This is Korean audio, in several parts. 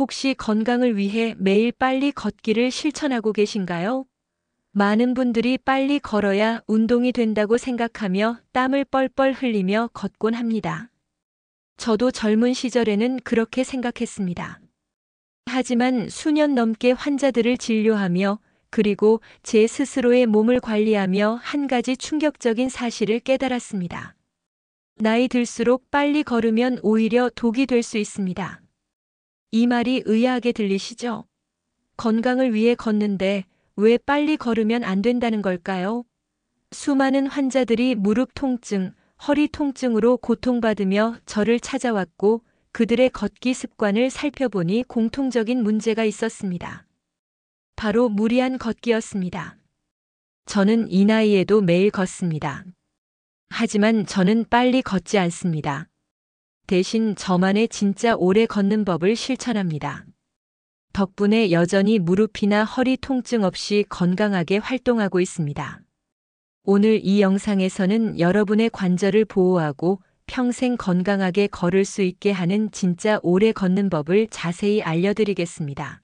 혹시 건강을 위해 매일 빨리 걷기를 실천하고 계신가요? 많은 분들이 빨리 걸어야 운동이 된다고 생각하며 땀을 뻘뻘 흘리며 걷곤 합니다. 저도 젊은 시절에는 그렇게 생각했습니다. 하지만 수년 넘게 환자들을 진료하며 그리고 제 스스로의 몸을 관리하며 한 가지 충격적인 사실을 깨달았습니다. 나이 들수록 빨리 걸으면 오히려 독이 될 수 있습니다. 이 말이 의아하게 들리시죠? 건강을 위해 걷는데 왜 빨리 걸으면 안 된다는 걸까요? 수많은 환자들이 무릎 통증, 허리 통증으로 고통받으며 저를 찾아왔고 그들의 걷기 습관을 살펴보니 공통적인 문제가 있었습니다. 바로 무리한 걷기였습니다. 저는 이 나이에도 매일 걷습니다. 하지만 저는 빨리 걷지 않습니다. 대신 저만의 진짜 오래 걷는 법을 실천합니다. 덕분에 여전히 무릎이나 허리 통증 없이 건강하게 활동하고 있습니다. 오늘 이 영상에서는 여러분의 관절을 보호하고 평생 건강하게 걸을 수 있게 하는 진짜 오래 걷는 법을 자세히 알려드리겠습니다.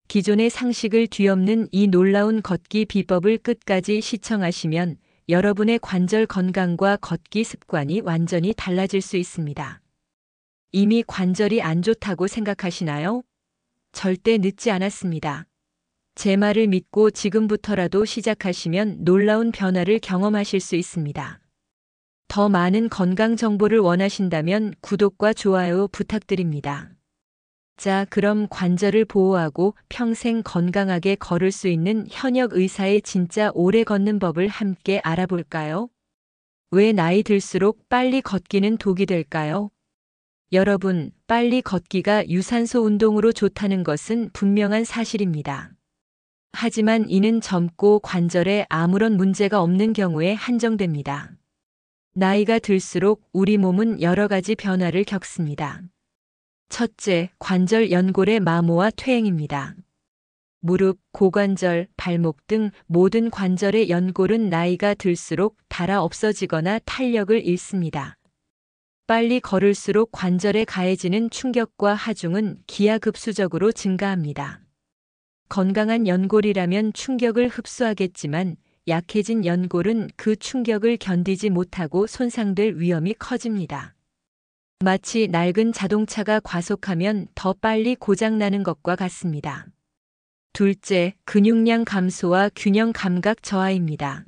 기존의 상식을 뒤엎는 이 놀라운 걷기 비법을 끝까지 시청하시면 여러분의 관절 건강과 걷기 습관이 완전히 달라질 수 있습니다. 이미 관절이 안 좋다고 생각하시나요? 절대 늦지 않았습니다. 제 말을 믿고 지금부터라도 시작하시면 놀라운 변화를 경험하실 수 있습니다. 더 많은 건강 정보를 원하신다면 구독과 좋아요 부탁드립니다. 자, 그럼 관절을 보호하고 평생 건강하게 걸을 수 있는 현역 의사의 진짜 오래 걷는 법을 함께 알아볼까요? 왜 나이 들수록 빨리 걷기는 독이 될까요? 여러분, 빨리 걷기가 유산소 운동으로 좋다는 것은 분명한 사실입니다. 하지만 이는 젊고 관절에 아무런 문제가 없는 경우에 한정됩니다. 나이가 들수록 우리 몸은 여러 가지 변화를 겪습니다. 첫째, 관절 연골의 마모와 퇴행입니다. 무릎, 고관절, 발목 등 모든 관절의 연골은 나이가 들수록 닳아 없어지거나 탄력을 잃습니다. 빨리 걸을수록 관절에 가해지는 충격과 하중은 기하급수적으로 증가합니다. 건강한 연골이라면 충격을 흡수하겠지만 약해진 연골은 그 충격을 견디지 못하고 손상될 위험이 커집니다. 마치 낡은 자동차가 과속하면 더 빨리 고장나는 것과 같습니다. 둘째, 근육량 감소와 균형 감각 저하입니다.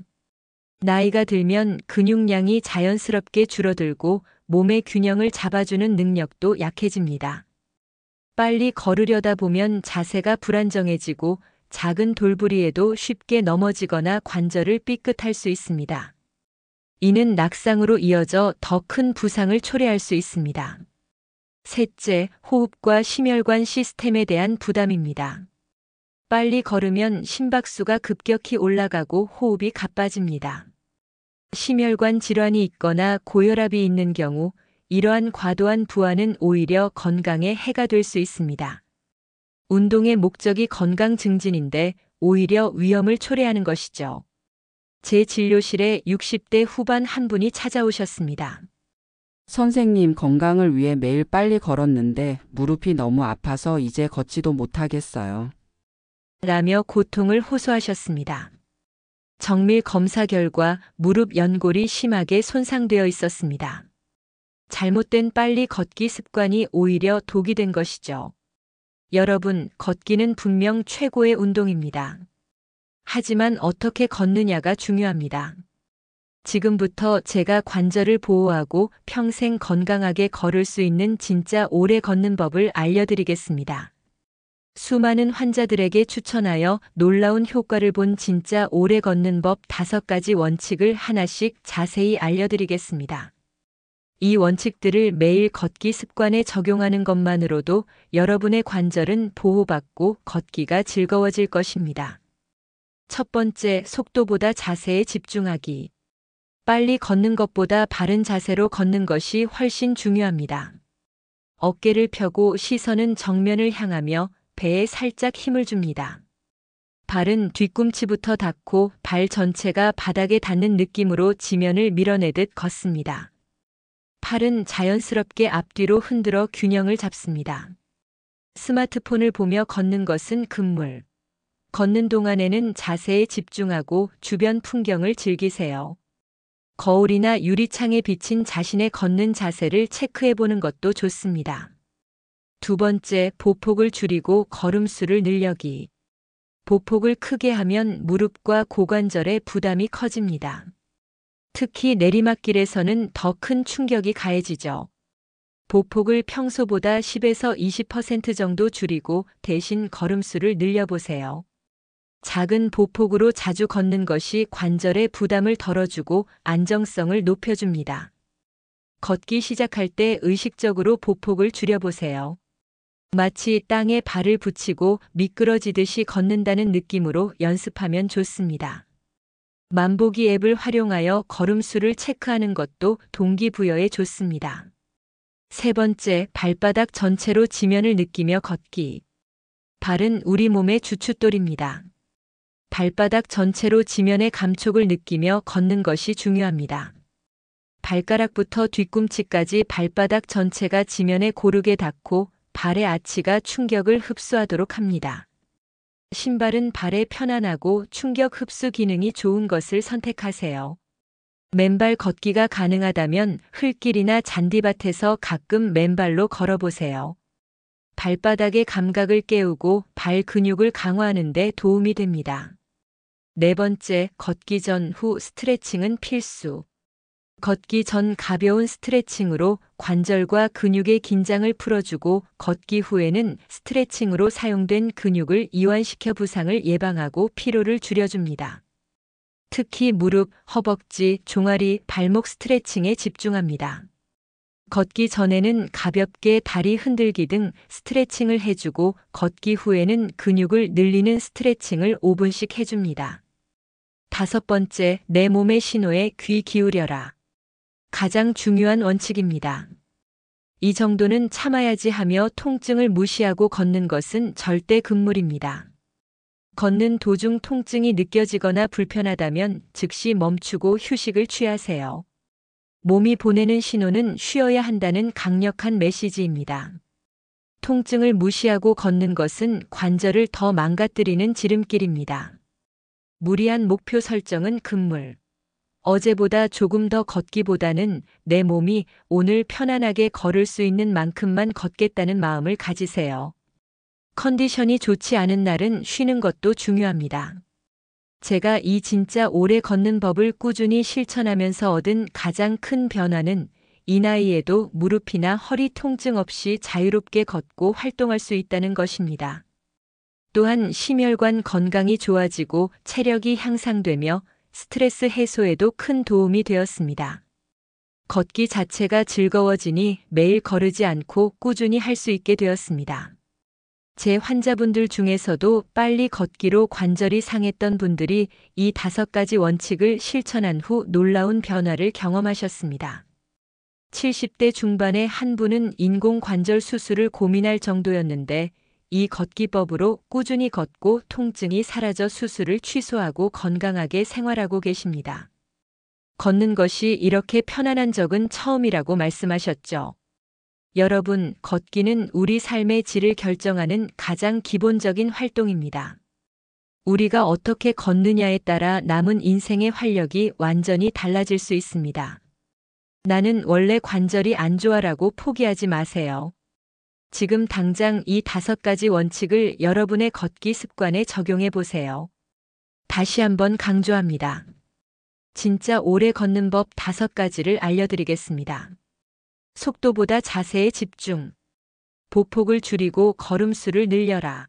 나이가 들면 근육량이 자연스럽게 줄어들고 몸의 균형을 잡아주는 능력도 약해집니다. 빨리 걸으려다 보면 자세가 불안정해지고 작은 돌부리에도 쉽게 넘어지거나 관절을 삐끗할 수 있습니다. 이는 낙상으로 이어져 더 큰 부상을 초래할 수 있습니다. 셋째, 호흡과 심혈관 시스템에 대한 부담입니다. 빨리 걸으면 심박수가 급격히 올라가고 호흡이 가빠집니다. 심혈관 질환이 있거나 고혈압이 있는 경우 이러한 과도한 부하는 오히려 건강에 해가 될 수 있습니다. 운동의 목적이 건강 증진인데 오히려 위험을 초래하는 것이죠. 제 진료실에 60대 후반 한 분이 찾아오셨습니다. 선생님, 건강을 위해 매일 빨리 걸었는데 무릎이 너무 아파서 이제 걷지도 못하겠어요. 라며 고통을 호소하셨습니다. 정밀 검사 결과 무릎 연골이 심하게 손상되어 있었습니다. 잘못된 빨리 걷기 습관이 오히려 독이 된 것이죠. 여러분, 걷기는 분명 최고의 운동입니다. 하지만 어떻게 걷느냐가 중요합니다. 지금부터 제가 관절을 보호하고 평생 건강하게 걸을 수 있는 진짜 오래 걷는 법을 알려드리겠습니다. 수많은 환자들에게 추천하여 놀라운 효과를 본 진짜 오래 걷는 법 5가지 원칙을 하나씩 자세히 알려드리겠습니다. 이 원칙들을 매일 걷기 습관에 적용하는 것만으로도 여러분의 관절은 보호받고 걷기가 즐거워질 것입니다. 첫 번째, 속도보다 자세에 집중하기. 빨리 걷는 것보다 바른 자세로 걷는 것이 훨씬 중요합니다. 어깨를 펴고 시선은 정면을 향하며 배에 살짝 힘을 줍니다. 발은 뒤꿈치부터 닿고 발 전체가 바닥에 닿는 느낌으로 지면을 밀어내듯 걷습니다. 팔은 자연스럽게 앞뒤로 흔들어 균형을 잡습니다. 스마트폰을 보며 걷는 것은 금물. 걷는 동안에는 자세에 집중하고 주변 풍경을 즐기세요. 거울이나 유리창에 비친 자신의 걷는 자세를 체크해 보는 것도 좋습니다. 두 번째, 보폭을 줄이고 걸음수를 늘려기. 보폭을 크게 하면 무릎과 고관절의 부담이 커집니다. 특히 내리막길에서는 더 큰 충격이 가해지죠. 보폭을 평소보다 10에서 20% 정도 줄이고 대신 걸음수를 늘려보세요. 작은 보폭으로 자주 걷는 것이 관절의 부담을 덜어주고 안정성을 높여줍니다. 걷기 시작할 때 의식적으로 보폭을 줄여보세요. 마치 땅에 발을 붙이고 미끄러지듯이 걷는다는 느낌으로 연습하면 좋습니다. 만보기 앱을 활용하여 걸음수를 체크하는 것도 동기부여에 좋습니다. 세 번째, 발바닥 전체로 지면을 느끼며 걷기. 발은 우리 몸의 주춧돌입니다. 발바닥 전체로 지면의 감촉을 느끼며 걷는 것이 중요합니다. 발가락부터 뒤꿈치까지 발바닥 전체가 지면에 고르게 닿고 발의 아치가 충격을 흡수하도록 합니다. 신발은 발에 편안하고 충격 흡수 기능이 좋은 것을 선택하세요. 맨발 걷기가 가능하다면 흙길이나 잔디밭에서 가끔 맨발로 걸어보세요. 발바닥의 감각을 깨우고 발 근육을 강화하는 데 도움이 됩니다. 네 번째, 걷기 전 후 스트레칭은 필수. 걷기 전 가벼운 스트레칭으로 관절과 근육의 긴장을 풀어주고 걷기 후에는 스트레칭으로 사용된 근육을 이완시켜 부상을 예방하고 피로를 줄여줍니다. 특히 무릎, 허벅지, 종아리, 발목 스트레칭에 집중합니다. 걷기 전에는 가볍게 다리 흔들기 등 스트레칭을 해주고 걷기 후에는 근육을 늘리는 스트레칭을 5분씩 해줍니다. 다섯 번째, 내 몸의 신호에 귀 기울여라. 가장 중요한 원칙입니다. 이 정도는 참아야지 하며 통증을 무시하고 걷는 것은 절대 금물입니다. 걷는 도중 통증이 느껴지거나 불편하다면 즉시 멈추고 휴식을 취하세요. 몸이 보내는 신호는 쉬어야 한다는 강력한 메시지입니다. 통증을 무시하고 걷는 것은 관절을 더 망가뜨리는 지름길입니다. 무리한 목표 설정은 금물. 어제보다 조금 더 걷기보다는 내 몸이 오늘 편안하게 걸을 수 있는 만큼만 걷겠다는 마음을 가지세요. 컨디션이 좋지 않은 날은 쉬는 것도 중요합니다. 제가 이 진짜 오래 걷는 법을 꾸준히 실천하면서 얻은 가장 큰 변화는 이 나이에도 무릎이나 허리 통증 없이 자유롭게 걷고 활동할 수 있다는 것입니다. 또한 심혈관 건강이 좋아지고 체력이 향상되며 스트레스 해소에도 큰 도움이 되었습니다. 걷기 자체가 즐거워지니 매일 거르지 않고 꾸준히 할 수 있게 되었습니다. 제 환자분들 중에서도 빨리 걷기로 관절이 상했던 분들이 이 5가지 원칙을 실천한 후 놀라운 변화를 경험하셨습니다. 70대 중반의 한 분은 인공관절 수술을 고민할 정도였는데 이 걷기법으로 꾸준히 걷고 통증이 사라져 수술을 취소하고 건강하게 생활하고 계십니다. 걷는 것이 이렇게 편안한 적은 처음이라고 말씀하셨죠. 여러분, 걷기는 우리 삶의 질을 결정하는 가장 기본적인 활동입니다. 우리가 어떻게 걷느냐에 따라 남은 인생의 활력이 완전히 달라질 수 있습니다. 나는 원래 관절이 안 좋아라고 포기하지 마세요. 지금 당장 이 5가지 원칙을 여러분의 걷기 습관에 적용해 보세요. 다시 한번 강조합니다. 진짜 오래 걷는 법 5가지를 알려드리겠습니다. 속도보다 자세에 집중. 보폭을 줄이고 걸음수를 늘려라.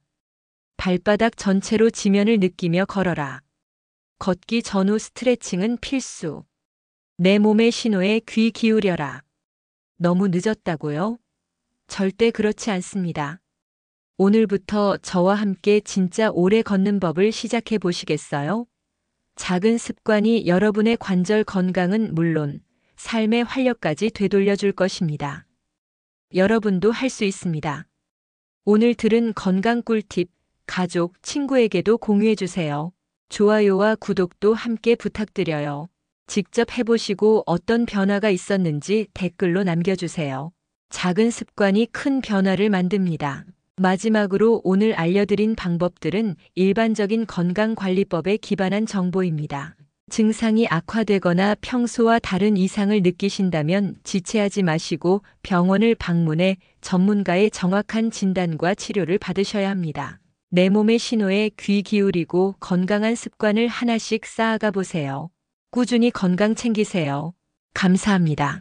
발바닥 전체로 지면을 느끼며 걸어라. 걷기 전후 스트레칭은 필수. 내 몸의 신호에 귀 기울여라. 너무 늦었다고요? 절대 그렇지 않습니다. 오늘부터 저와 함께 진짜 오래 걷는 법을 시작해 보시겠어요? 작은 습관이 여러분의 관절 건강은 물론 삶의 활력까지 되돌려 줄 것입니다. 여러분도 할 수 있습니다. 오늘 들은 건강 꿀팁, 가족, 친구에게도 공유해 주세요. 좋아요와 구독도 함께 부탁드려요. 직접 해보시고 어떤 변화가 있었는지 댓글로 남겨주세요. 작은 습관이 큰 변화를 만듭니다. 마지막으로 오늘 알려드린 방법들은 일반적인 건강관리법에 기반한 정보입니다. 증상이 악화되거나 평소와 다른 이상을 느끼신다면 지체하지 마시고 병원을 방문해 전문가의 정확한 진단과 치료를 받으셔야 합니다. 내 몸의 신호에 귀 기울이고 건강한 습관을 하나씩 쌓아가 보세요. 꾸준히 건강 챙기세요. 감사합니다.